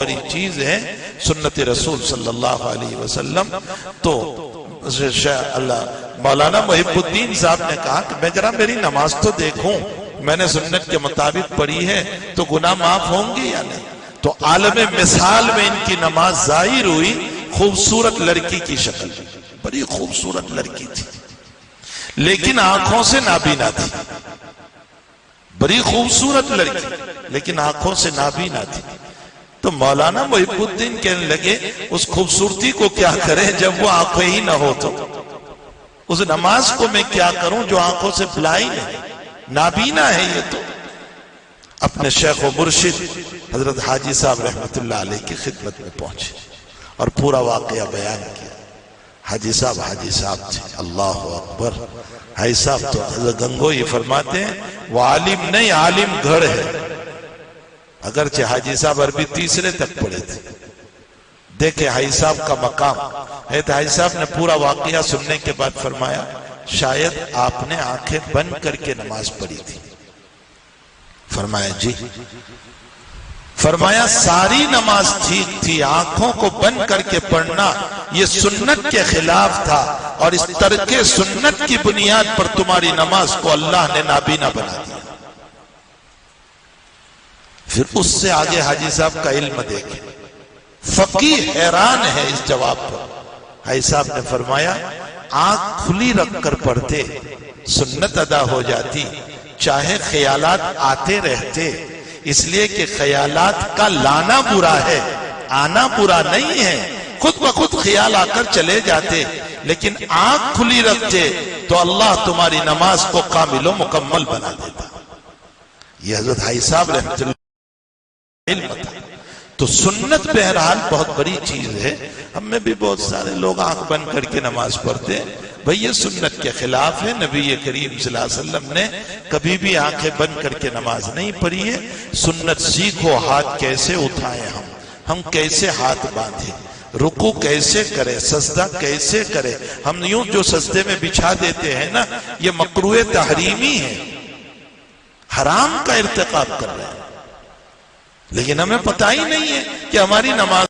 بڑی چیز ہے سنت رسول صلی اللہ علیہ وسلم۔ تو مولانا محب الدین صاحب نے کہا کہ میں ذرا میری نماز تو دیکھوں، میں نے سنت کے مطابق پڑھی ہے تو گناہ معاف ہوں گے یا نہیں؟ تو عالم مثال میں ان کی نماز ظاہر ہوئی، خوبصورت لڑکی کی شکل، بڑی خوبصورت لڑکی تھی لیکن آنکھوں سے نابینا تھی، بڑی خوبصورت لڑکی لیکن آنکھوں سے نابینا تھی۔ تو مولانا محب الدین کہنے لگے اس خوبصورتی کو کیا کریں جب وہ آنکھیں ہی نہ ہو، تو اس نماز کو میں کیا کروں جو آنکھوں سے بلائنڈ ہے، نابینا ہے۔ یہ تو اپنے شیخ و مرشد حضرت حاجی صاحب رحمت اللہ علیہ کی خدمت میں پہنچے اور پورا واقعہ بیان کیا۔ حاجی صاحب تھے، اللہ اکبر۔ حاجی صاحب تو حضرت گنگوئی فرماتے ہیں وہ عالم نہیں، عالم گھر ہے۔ اگرچہ حاجی صاحب عربی تیسرے تک پڑھے تھے، دیکھیں حاجی صاحب کا مقام ہے۔ تو حاجی صاحب نے پورا واقعہ سننے کے بعد فرمایا شاید آپ نے آنکھیں بند کر کے نماز پڑھی تھی۔ فرمایا جی۔ فرمایا ساری نماز ٹھیک تھی، آنکھوں کو بند کر کے پڑھنا یہ سنت کے خلاف تھا، اور اس ترک سنت کی بنیاد پر تمہاری نماز کو اللہ نے نابینا بنا دیا۔ پھر اس سے آگے حاجی صاحب کا علم دیکھیں، فقیہ حیران ہے اس جواب پر۔ حاجی صاحب نے فرمایا آنکھ کھلی رکھ کر پڑھتے سنت ادا ہو جاتی، چاہے خیالات آتے رہتے، اس لیے کہ خیالات کا لانا برا ہے، آنا برا نہیں ہے۔ خود بخود خیال آ کر چلے جاتے، لیکن آنکھ کھلی رکھتے تو اللہ تمہاری نماز کو کامل و مکمل بنا دیتا۔ یہ حضرت حاجی صاحب رحمت اللہ علم تھا۔ تو سنت بہرحال بہت بڑی چیز ہے۔ ہم میں بھی بہت سارے لوگ آنکھ بند کر کے نماز پڑھتے ہیں، بھئی یہ سنت کے خلاف ہے۔ نبی کریم صلی اللہ علیہ وسلم نے کبھی بھی آنکھیں بند کر کے نماز نہیں پڑھی ہے۔ سنت سیکھو، ہاتھ کیسے اٹھائیں، ہم کیسے ہاتھ باندھیں، رکوع کیسے کریں، سجدہ کیسے کریں۔ ہم یوں جو سجدے میں بچھا دیتے ہیں نا، یہ مکروہ تحریمی ہے، حرام کا ارتکاب کر رہے ہیں، لیکن ہمیں پتہ ہی نہیں ہے کہ ہماری نماز